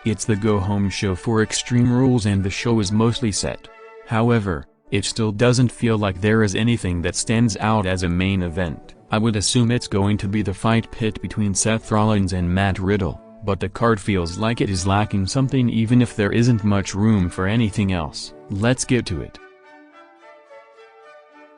It's the go-home show for Extreme Rules and the show is mostly set. However, it still doesn't feel like there is anything that stands out as a main event. I would assume it's going to be the fight pit between Seth Rollins and Matt Riddle, but the card feels like it is lacking something even if there isn't much room for anything else. Let's get to it.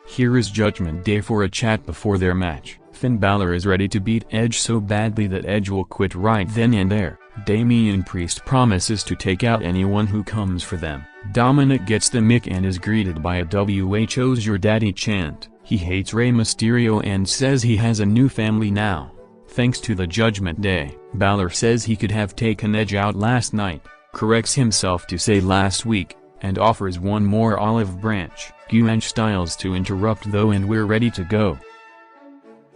Here is Judgment Day for a chat before their match. Finn Balor is ready to beat Edge so badly that Edge will quit right then and there. Damian Priest promises to take out anyone who comes for them. Dominic gets the mic and is greeted by a "WHO's your daddy" chant. He hates Rey Mysterio and says he has a new family now, thanks to the Judgment Day. Balor says he could have taken Edge out last night, corrects himself to say last week, and offers one more olive branch. Edge Styles to interrupt though and we're ready to go.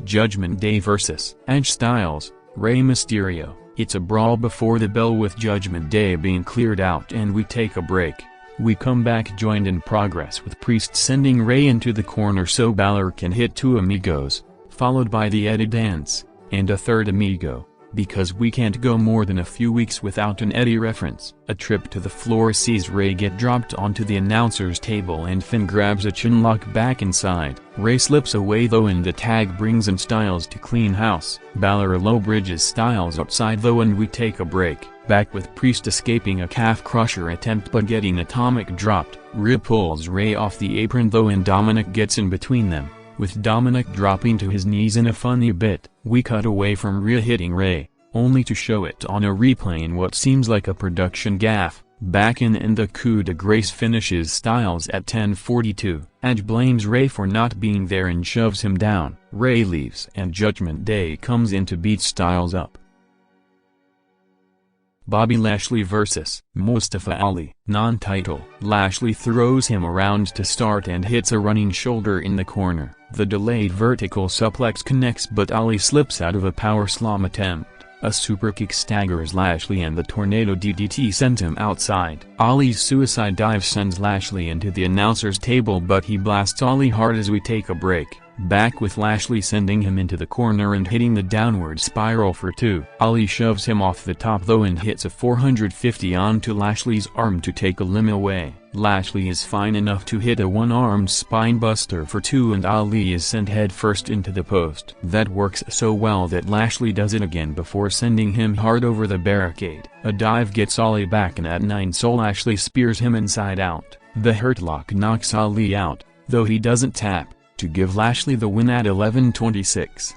Judgment Day vs. Edge Styles, Rey Mysterio. It's a brawl before the bell with Judgment Day being cleared out and we take a break. We come back joined in progress with Priest sending Rey into the corner so Balor can hit two amigos, followed by the Eddie dance, and a third amigo, because we can't go more than a few weeks without an Eddie reference. A trip to the floor sees Rey get dropped onto the announcer's table and Finn grabs a chinlock back inside. Rey slips away though and the tag brings in Styles to clean house. Balor low bridges Styles outside though and we take a break. Back with Priest escaping a calf crusher attempt but getting atomic dropped. Rhea pulls Rey off the apron though and Dominic gets in between them, with Dominic dropping to his knees in a funny bit. We cut away from Rhea hitting Rey, only to show it on a replay in what seems like a production gaffe. Back in and the coup de grace finishes Styles at 10:42. Edge blames Rey for not being there and shoves him down. Rey leaves and Judgment Day comes in to beat Styles up. Bobby Lashley vs. Mustafa Ali. Non-title. Lashley throws him around to start and hits a running shoulder in the corner. The delayed vertical suplex connects but Ali slips out of a power slam attempt. A superkick staggers Lashley and the tornado DDT sends him outside. Ali's suicide dive sends Lashley into the announcer's table but he blasts Ali hard as we take a break. Back with Lashley sending him into the corner and hitting the downward spiral for two. Ali shoves him off the top though and hits a 450 onto Lashley's arm to take a limb away. Lashley is fine enough to hit a one-armed spinebuster for two and Ali is sent headfirst into the post. That works so well that Lashley does it again before sending him hard over the barricade. A dive gets Ali back and at 9 so Lashley spears him inside out. The Hurt Lock knocks Ali out, though he doesn't tap, to give Lashley the win at 11:26.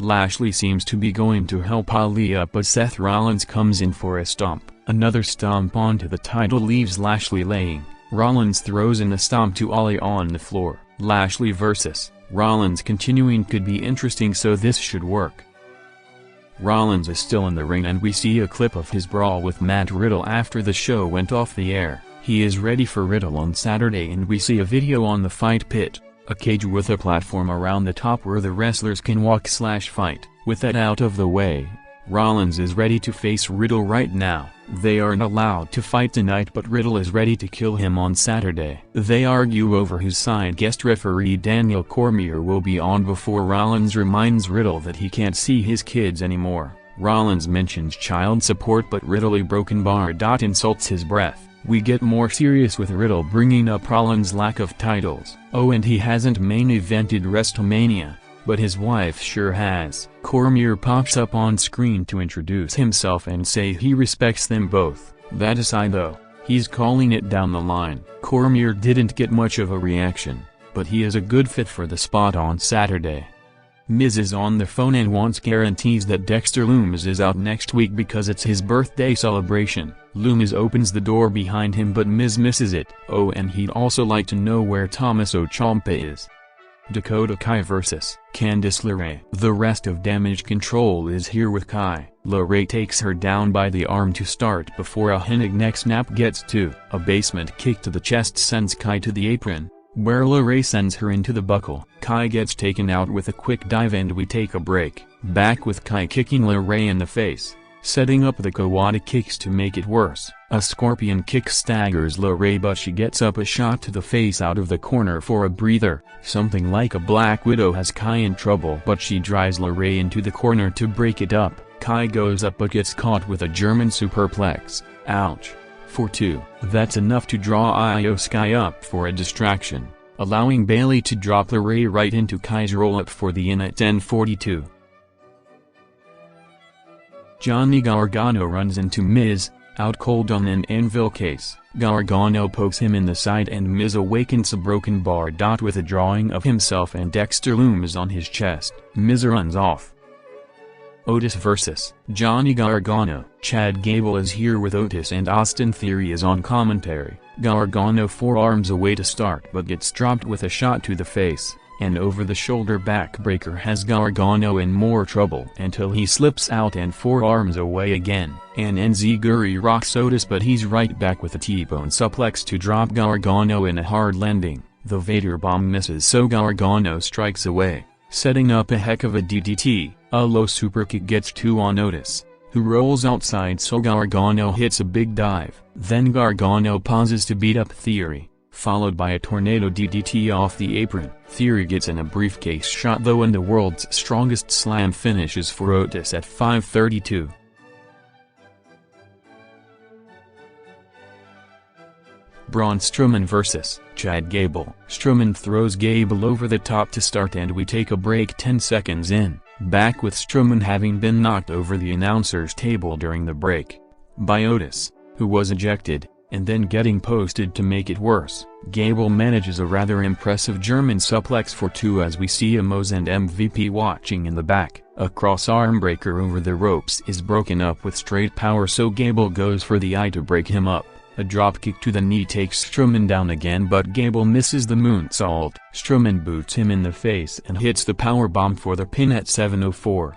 Lashley seems to be going to help Ali up but Seth Rollins comes in for a stomp. Another stomp onto the title leaves Lashley laying. Rollins throws in a stomp to Ali on the floor. Lashley vs. Rollins continuing could be interesting so this should work. Rollins is still in the ring and we see a clip of his brawl with Matt Riddle after the show went off the air. He is ready for Riddle on Saturday and we see a video on the fight pit, a cage with a platform around the top where the wrestlers can walk/fight. With that out of the way, Rollins is ready to face Riddle right now. They aren't allowed to fight tonight but Riddle is ready to kill him on Saturday. They argue over whose side guest referee Daniel Cormier will be on before Rollins reminds Riddle that he can't see his kids anymore. Rollins mentions child support but Riddle broken bar. Insults his breath. We get more serious with Riddle bringing up Rollins' lack of titles. Oh and he hasn't main evented WrestleMania, but his wife sure has. Cormier pops up on screen to introduce himself and say he respects them both. That aside though, he's calling it down the line. Cormier didn't get much of a reaction, but he is a good fit for the spot on Saturday. Miz is on the phone and wants guarantees that Dexter Lumis is out next week because it's his birthday celebration. Lumis opens the door behind him but Miz misses it. Oh and he'd also like to know where Tommaso Ciampa is. Dakota Kai vs. Candice LeRae. The rest of Damage Control is here with Kai. LeRae takes her down by the arm to start before a Hennig neck snap gets two. A basement kick to the chest sends Kai to the apron, where LeRae sends her into the buckle. Kai gets taken out with a quick dive and we take a break. Back with Kai kicking LeRae in the face, setting up the Kawada kicks to make it worse. A scorpion kick staggers LeRae but she gets up a shot to the face out of the corner for a breather. Something like a Black Widow has Kai in trouble but she drives LeRae into the corner to break it up. Kai goes up but gets caught with a German superplex. Ouch. For 2. That's enough to draw Io Sky up for a distraction, allowing Bayley to drop the Ray right into Kai's roll-up for the in at 10:42. Johnny Gargano runs into Miz, out cold on an anvil case. Gargano pokes him in the side and Miz awakens a broken bar. With a drawing of himself and Dexter looms on his chest. Miz runs off. Otis vs. Johnny Gargano. Chad Gable is here with Otis and Austin Theory is on commentary. Gargano forearms away to start but gets dropped with a shot to the face. An over-the-shoulder backbreaker has Gargano in more trouble until he slips out and forearms away again. An enziguri rocks Otis but he's right back with a T-bone suplex to drop Gargano in a hard landing. The Vader bomb misses so Gargano strikes away, setting up a heck of a DDT. A low superkick gets 2 on Otis, who rolls outside so Gargano hits a big dive. Then Gargano pauses to beat up Theory, followed by a tornado DDT off the apron. Theory gets in a briefcase shot though and the world's strongest slam finishes for Otis at 5:32. Braun Strowman vs. Chad Gable. Strowman throws Gable over the top to start and we take a break 10 seconds in, back with Strowman having been knocked over the announcer's table during the break by Otis, who was ejected, and then getting posted to make it worse. Gable manages a rather impressive German suplex for 2 as we see Amos and MVP watching in the back. A cross-arm breaker over the ropes is broken up with straight power so Gable goes for the eye to break him up. A dropkick to the knee takes Strowman down again but Gable misses the moonsault. Strowman boots him in the face and hits the powerbomb for the pin at 7:04.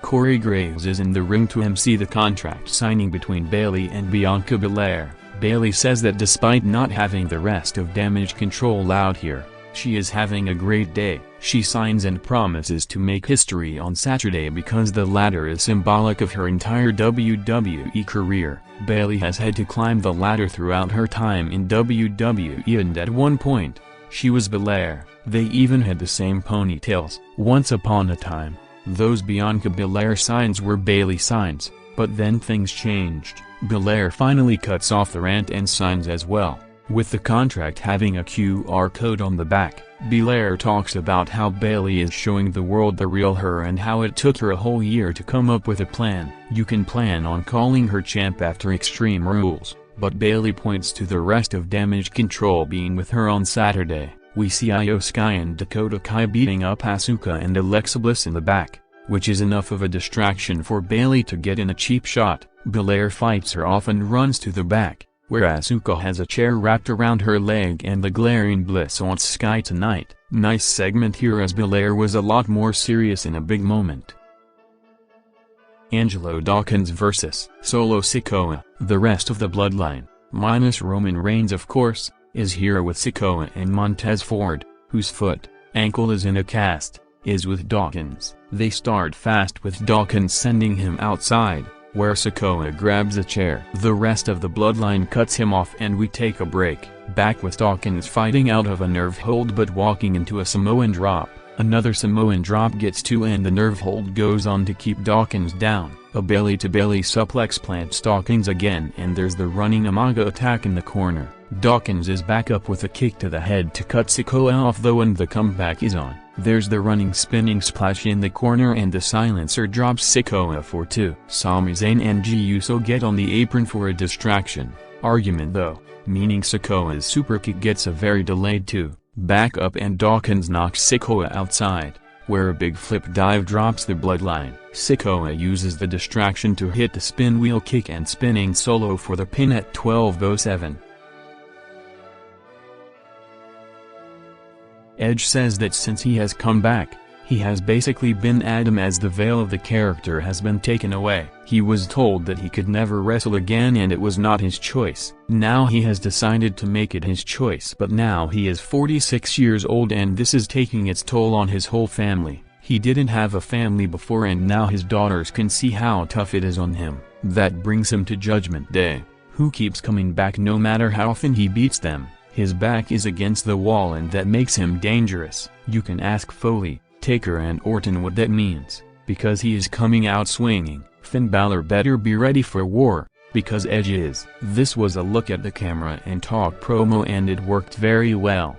Corey Graves is in the ring to MC the contract signing between Bayley and Bianca Belair. Bayley says that despite not having the rest of Damage Control out here, she is having a great day. She signs and promises to make history on Saturday because the ladder is symbolic of her entire WWE career. Bayley has had to climb the ladder throughout her time in WWE and at one point, she was Belair. They even had the same ponytails. Once upon a time, those Bianca Belair signs were Bayley signs, but then things changed. Belair finally cuts off the rant and signs as well. With the contract having a QR code on the back, Belair talks about how Bayley is showing the world the real her and how it took her a whole year to come up with a plan. You can plan on calling her champ after Extreme Rules, but Bayley points to the rest of Damage Control being with her on Saturday. We see Io Sky and Dakota Kai beating up Asuka and Alexa Bliss in the back, which is enough of a distraction for Bayley to get in a cheap shot. Belair fights her off and runs to the back, where Asuka has a chair wrapped around her leg and the glaring Bliss wants Sky tonight. Nice segment here as Belair was a lot more serious in a big moment. Angelo Dawkins vs. Solo Sikoa. The rest of the bloodline, minus Roman Reigns of course, is here with Sikoa and Montez Ford, whose foot, ankle is in a cast, is with Dawkins. They start fast with Dawkins sending him outside, where Sikoa grabs a chair. The rest of the bloodline cuts him off and we take a break, back with Dawkins fighting out of a nerve hold but walking into a Samoan drop. Another Samoan drop gets 2 and the nerve hold goes on to keep Dawkins down. A belly-to-belly suplex plants Dawkins again and there's the running Umaga attack in the corner. Dawkins is back up with a kick to the head to cut Sikoa off though and the comeback is on. There's the running spinning splash in the corner and the silencer drops Sikoa for 2. Sami Zayn and Jey Uso get on the apron for a distraction argument though, meaning Sikoa's superkick gets a very delayed 2. Back up and Dawkins knocks Sikoa outside, where a big flip dive drops the bloodline. Sikoa uses the distraction to hit the spin wheel kick and spinning solo for the pin at 12:07. Edge says that since he has come back, he has basically been Adam as the veil of the character has been taken away. He was told that he could never wrestle again and it was not his choice. Now he has decided to make it his choice but now he is 46 years old and this is taking its toll on his whole family. He didn't have a family before and now his daughters can see how tough it is on him. That brings him to Judgment Day, who keeps coming back no matter how often he beats them. His back is against the wall and that makes him dangerous. You can ask Foley, Taker and Orton what that means, because he is coming out swinging. Finn Balor better be ready for war, because Edge is. This was a look at the camera and talk promo and it worked very well.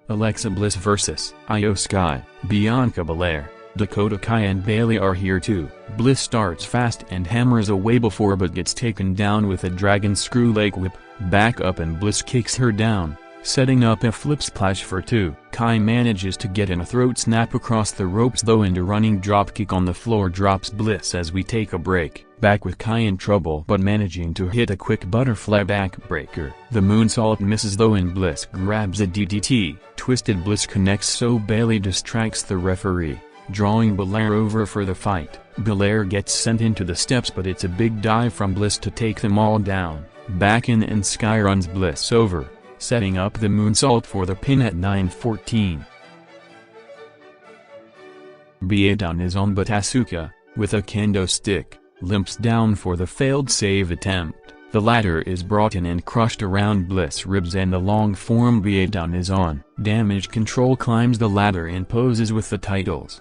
Alexa Bliss vs. Io Sky, Bianca Belair, Dakota Kai and Bayley are here too. Bliss starts fast and hammers away before but gets taken down with a dragon screw leg whip, back up and Bliss kicks her down, setting up a flip splash for 2. Kai manages to get in a throat snap across the ropes though and a running dropkick on the floor drops Bliss as we take a break. Back with Kai in trouble but managing to hit a quick butterfly backbreaker. The moonsault misses though and Bliss grabs a DDT. Twisted Bliss connects so Bayley distracts the referee, drawing Belair over for the fight. Belair gets sent into the steps but it's a big dive from Bliss to take them all down. Back in and Sky runs Bliss over, setting up the moonsault for the pin at 9:14. Beatdown is on but Asuka, with a kendo stick, limps down for the failed save attempt. The ladder is brought in and crushed around Bliss' ribs and the long form beatdown is on. Damage Control climbs the ladder and poses with the titles.